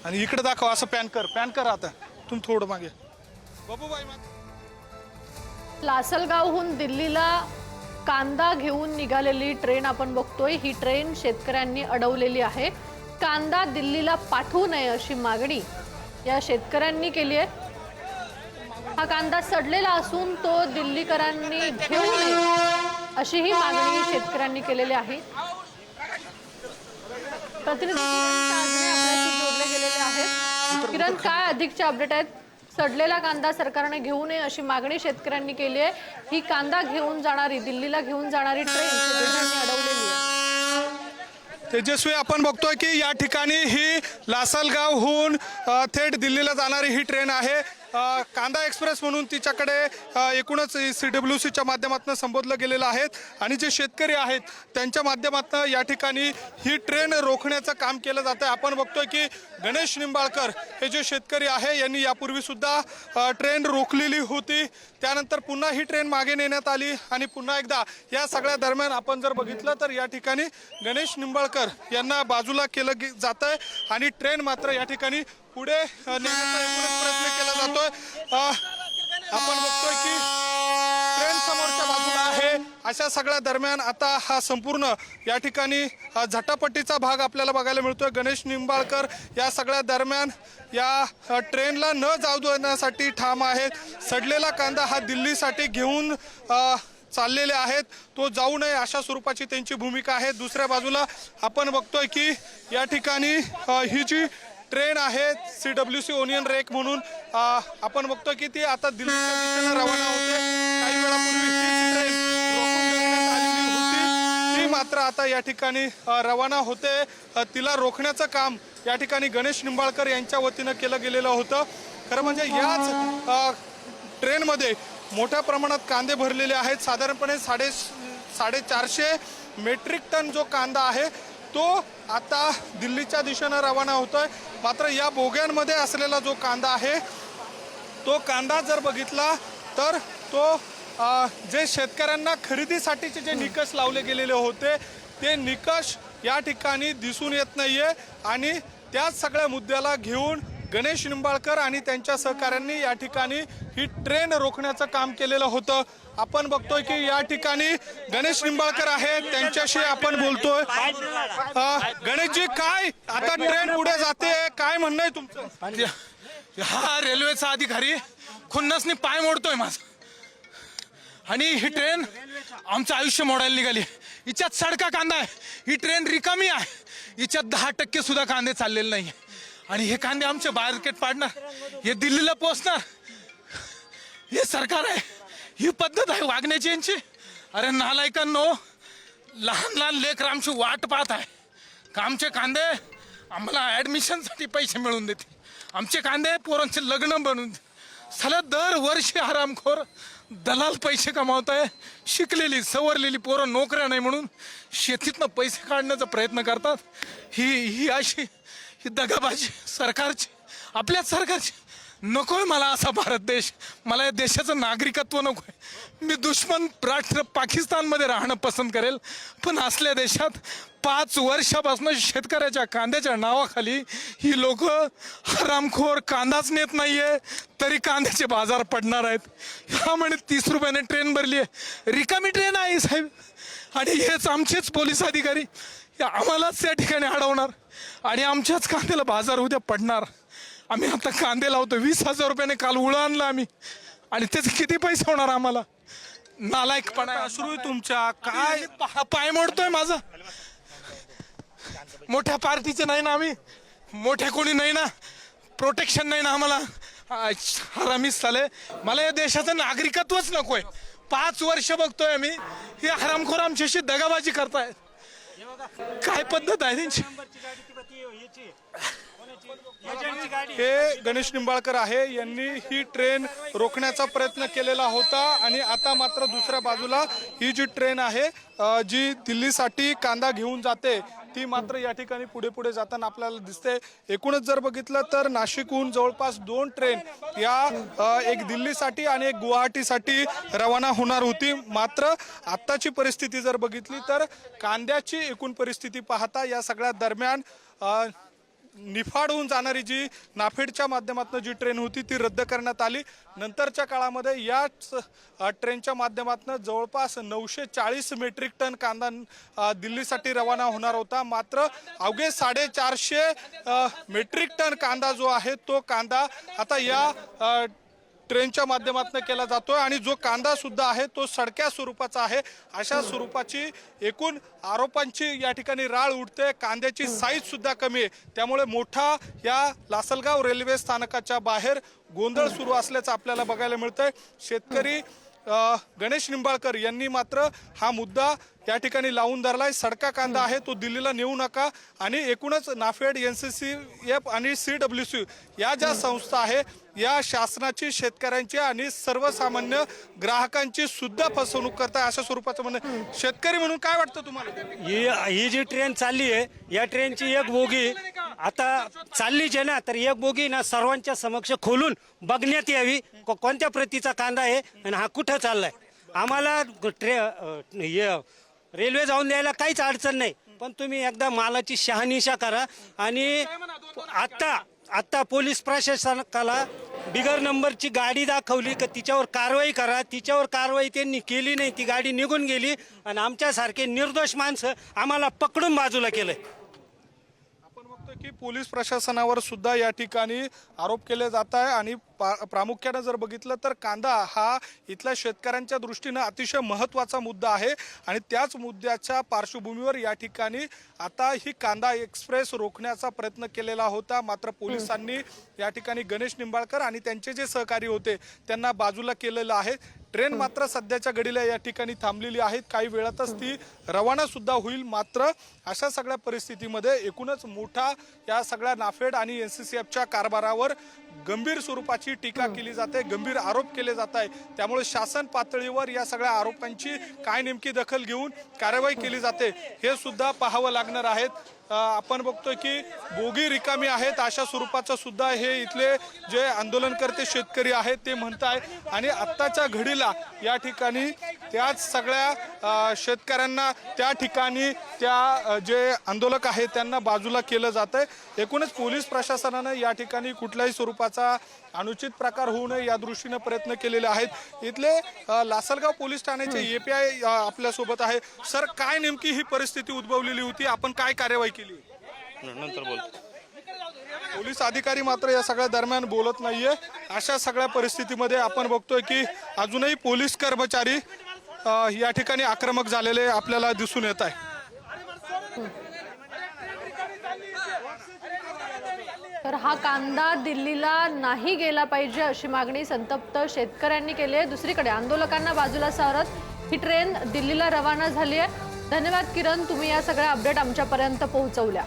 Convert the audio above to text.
आणि इकडे दाखव, असं पॅन कर आता तुम्ही थोडं मागे. बाबूबाई लासलगावहून दिल्लीला कांदा घेऊन निघालेली ट्रेन आपण बघतोय. ही ट्रेन शेतकऱ्यांनी अडवलेली आहे. कांदा दिल्लीला पाठवू नये अशी मागणी या शेतकऱ्यांनी केली आहे. हा कांदा सडलेला असून तो दिल्लीकरांनी घेऊ नये अशी ही मागणी शेतकऱ्यांनी केलेली आहे. प्रतिनिधी आपल्याशी जोडले गेलेले आहेत. किरण, काय अधिकचे अपडेट आहेत? सडलेला कांदा सरकारने घेऊ नये अशी मागणी शेतकऱ्यांनी केली आहे. ही कांदा घेऊन जाणारी, दिल्लीला घेऊन जाणारी ट्रेन शेतकऱ्यांनी अडवलेली आहे. तेजस्वी, आपण बघतोय की या ठिकाणी ही लासलगावहून थेट दिल्लीला जाणारी ही ट्रेन आहे. कांदा एक्सप्रेस म्हणून तिच्याकडे एकूणच CWCच्या माध्यमातून संबोधलं गेलेलं आहे आणि जे शेतकरी आहेत त्यांच्या माध्यमातून या ठिकाणी ही ट्रेन रोखण्याचं काम केलं जातं. आपण बघतोय की गणेश निंबाळकर हे जे शेतकरी आहे यांनी यापूर्वी सुद्धा ट्रेन रोखलेली होती. त्यानंतर पुन्हा ही ट्रेन मागे नेण्यात आली आणि पुन्हा एकदा या सगळ्या दरम्यान आपण जर बघितलं तर या ठिकाणी गणेश निंबाळकर यांना बाजूला केलं जात आहे आणि ट्रेन मात्र या ठिकाणी पुढे नेण्याचा प्रयत्न केला जातोय. आपण बघतोय की ट्रेन समोरच्या बाजूला आहे. अशा सगळ्या दरम्यान आता हा संपूर्ण या ठिकाणी झटापटीचा भाग आपल्याला बघायला मिळतोय. गणेश निंबाळकर या सगळ्या दरम्यान या ट्रेनला न जाऊ देण्यासाठी ठाम आहेत. सडलेला कांदा हा दिल्लीसाठी घेऊन चाललेले आहेत, तो जाऊ नये अशा स्वरूपाची त्यांची भूमिका आहे. दुसऱ्या बाजूला आपण बघतोय की या ठिकाणी ही जी ट्रेन आहे CWC ओनियन रेक म्हणून आपण बघतोय की ती आता दिल्लीच्या दिशेने रवाना होते. काही वेळापूर्वी ही ट्रेन रोखून धरण्यात आलेली होती, ती मात्र आता या ठिकाणी रवाना होते. तिला रोखण्याचं काम या ठिकाणी गणेश निंबाळकर यांच्या वतीनं केलं गेलेलं होतं. खरं म्हणजे याच ट्रेनमध्ये मोठ्या प्रमाणात कांदे भरलेले आहेत. साधारणपणे 450 मेट्रिक टन जो कांदा आहे तो आता दिल्लीच्या दिशेनं रवाना होतोय. मात्र या बोग्यांमध्ये असलेला जो कांदा आहे तो कांदा जर बघितला तर तो जे शेतकऱ्यांना खरेदीसाठीचे जे निकष लावले गेलेले होते ते निकष या ठिकाणी दिसून येत नाहीये आणि त्याच सगळ्या मुद्द्याला घेऊन गणेश निंबाळकर आणि त्यांच्या सहकाऱ्यांनी या ठिकाणी ही ट्रेन रोखण्याचं काम केलेलं होतं. आपण बघतोय की या ठिकाणी गणेश निंबाळकर आहेत, त्यांच्याशी आपण बोलतोय. गणेशजी, काय आता ट्रेन पुढे जाते, काय म्हणणं आहे तुमचं? हा रेल्वेचा अधिकारी खुन्नसनी पाय मोडतोय माझा आणि ही ट्रेन आमचं आयुष्य मोडायला निघाली. हिच्यात सडका कांदा आहे, ही ट्रेन रिकामी आहे, हिच्यात 10% सुद्धा कांदे चाललेले नाही आणि हे कांदे आमचे मार्केट पाडणार, हे दिल्लीला पोहोचणार. हे सरकार आहे, ही पद्धत आहे वागण्याची यांची. अरे नालायकांनो, लहान लहान लेकरं आमची वाट पाहत आहे. आमचे कांदे आम्हाला ॲडमिशनसाठी पैसे मिळवून देते, आमचे कांदे पोरांचे लग्न बनवून दे. साला दरवर्षी हरामखोर दलाल पैसे कमावत आहे. शिकलेली सवरलेली पोरं नोकऱ्या नाही म्हणून शेतीतनं पैसे काढण्याचा प्रयत्न करतात. ही अशी ही दगाबाजी सरकारची, आपल्याच सरकारची. नकोय मला असा भारत देश, मला या देशाचं नागरिकत्व नकोय. मी दुश्मन राष्ट्र पाकिस्तानमध्ये राहणं पसंत करेल, पण असल्या देशात 5 वर्षापासून शेतकऱ्याच्या कांद्याच्या नावाखाली ही लोक हरामखोर कांदाच नेत नाहीये तरी कांद्याचे बाजार पडणार आहेत. हा म्हणे 30 रुपयाने ट्रेन भरली आहे, रिकामी ट्रेन आहे साहेब. आणि हेच आमचेच पोलीस अधिकारी आम्हालाच त्या ठिकाणी अडवणार आणि आमच्याच कांद्याला बाजार उद्या पडणार. आम्ही आता कांदे लावतो, 20,000 रुपयाने काल उळं आणलं आम्ही आणि त्याचे किती पैसे होणार आम्हाला? नालायकपणा सुरू आहे तुमच्या. काय पाय मोडतोय माझा. मोठ्या पार्टीचे नाही ना आम्ही, मोठ्या कोणी नाही ना, प्रोटेक्शन नाही ना आम्हाला. हरामी साले, मला या देशाचं नागरिकत्वच नकोय. 5 वर्ष बघतोय आम्ही, हे हरामखोर आमच्याशी दगाबाजी करतायत. काय पद्धत आहे त्यांची? हे गणेश निंबाळकर आहे, यांनी ही ट्रेन रोखण्याचा प्रयत्न केलेला होता आणि आता मात्र दुसऱ्या बाजूला ही जी ट्रेन आहे जी दिल्लीसाठी कांदा घेऊन जाते ती मात्र या ठिकाणी पुढे पुढे जाताना आपल्याला दिसते। एकूणच जर बघितलं तर नाशिकहून जवळपास 2 ट्रेन या एक दिल्लीसाठी आणि एक गुवाहाटीसाठी रवाना होणार होती। मात्र आत्ताची परिस्थिती जर बघितली तर कांद्याची एकूण परिस्थिती पाहता या सगळ्या दरम्यान निफाड होऊन जाणारी जी नाफेडच्या माध्यमातून जी ट्रेन होती ती रद्द करण्यात आली। नंतरच्या काळामध्ये याच ट्रेनच्या माध्यमातून जवळपास 940 मेट्रिक टन कांदा दिल्लीसाठी रवाना होणार होता। मात्र अवघे 450 मेट्रिक टन कांदा जो आहे तो कांदा आता या ट्रेनच्या माध्यमातून केला जातोय आणि जो कांदा सुद्धा आहे तो सडक्या स्वरूपाचा आहे। अशा स्वरूपाची एकूण आरोपांची या ठिकाणी राळ उठते। कांद्याची साईज सुद्धा कमी आहे, त्यामुळे मोठा या लासलगाव रेल्वे स्थानकाच्या बाहेर गोंधळ सुरू असल्याचं आपल्याला बघायला मिळतंय। शेतकरी गणेश निंबाळकर यांनी मात्र हा मुद्दा या ठिकाणी लावून धरलाय। सडका कांदा आहे तो दिल्लीला नेऊ नका आणि एकूणच नाफेड, NCCF आणि CWC या ज्या संस्था आहे या शासनाची, शेतकऱ्यांची आणि सर्वसामान्य ग्राहकांची सुद्धा फसवणूक करताय अशा स्वरूपाचं म्हणणं। शेतकरी म्हणून काय वाटतं तुम्हाला? ही जी ट्रेन चालली आहे या ट्रेनची एक बोगी आता चाललीच आहे ना, तर एक बोगी ना सर्वांच्या समक्ष खोलून बघण्यात यावी कोणत्या प्रतीचा कांदा आहे आणि हा कुठं चाललाय। आम्हाला रेल्वे जाऊन द्यायला काहीच अडचण नाही, पण तुम्ही एकदा मालाची शहानिशा करा आणि आता पोलीस प्रशासनाला बिगर नंबरची गाडी दाखवली का तिच्यावर कारवाई करा। तिच्यावर कारवाई त्यांनी केली नाही, ती गाडी निघून गेली आणि आमच्यासारखे निर्दोष माणसं आम्हाला पकडून बाजूला केलंय। आपण बघतोय की पोलीस प्रशासनावर सुद्धा या ठिकाणी आरोप केले जात आहे आणि प्रामुख्याने जर बघितलं तर कांदा हा इथल्या शेतकऱ्यांच्या दृष्टीने अतिशय महत्त्वाचा मुद्दा आहे आणि त्याच मुद्द्याच्या पार्श्वभूमीवर या ठिकाणी आता ही कांदा एक्सप्रेस रोखण्याचा प्रयत्न केलेला होता। मात्र पोलिसांनी या ठिकाणी गणेश निंबाळकर आणि त्यांचे जे सहकारी होते त्यांना बाजूला केलेलं आहे। ट्रेन मात्र सध्याच्या घडीला या ठिकाणी थांबलेली आहे, काही वेळातच ती रवाना सुद्धा होईल। मात्र अशा सगळ्या परिस्थितीमध्ये एकूणच मोठा या सगळ्या नाफेड आणि NCCFच्या कारभारावर गंभीर स्वरूपाची टीका केली जाते, गंभीर आरोप केले जात आहे। त्यामुळे शासन पातळीवर या सगळ्या आरोपांची काय नेमकी दखल घेऊन कारवाई केली जाते हे सुद्धा पाहावं लागणार आहे। आपण बघतोय की बोगी रिकामी आहेत अशा स्वरूपाचं सुद्धा हे इथले जे आंदोलनकर्ते शेतकरी आहेत ते म्हणताय आणि आत्ताच्या घडीला या ठिकाणी त्याच सगळ्या शेतकऱ्यांना त्या ठिकाणी त्या जे आंदोलक आहेत त्यांना बाजूला केलं जात आहे। एकूणच पोलीस प्रशासनानं या ठिकाणी कुठल्याही स्वरूपाचा अनुचित प्रकार होऊ नये या दृष्टीने प्रयत्न केलेले आहेत। इथले लासलगाव पोलीस ठाण्याचे API आपल्यासोबत आहे। सर, काय नेमकी ही परिस्थिती उद्भवलेली होती, आपण काय कार्यवाही केली? नंतर बोल। पोलीस अधिकारी मात्र या सगळ्या दरम्यान बोलत नाहीये। अशा सगळ्या परिस्थितीमध्ये आपण बघतोय की अजूनही पोलीस कर्मचारी या ठिकाणी आक्रमक झालेले आपल्याला दिसून येत आहे। तर हा कांदा दिल्लीला नाही गेला पाहिजे अशी मागणी संतप्त शेतकऱ्यांनी केली आहे। दुसरीकडे आंदोलकांना बाजूला सारत ही ट्रेन दिल्लीला रवाना झाली आहे। धन्यवाद किरण, तुम्ही या सगळ्या अपडेट आमच्यापर्यंत पोहोचवल्या।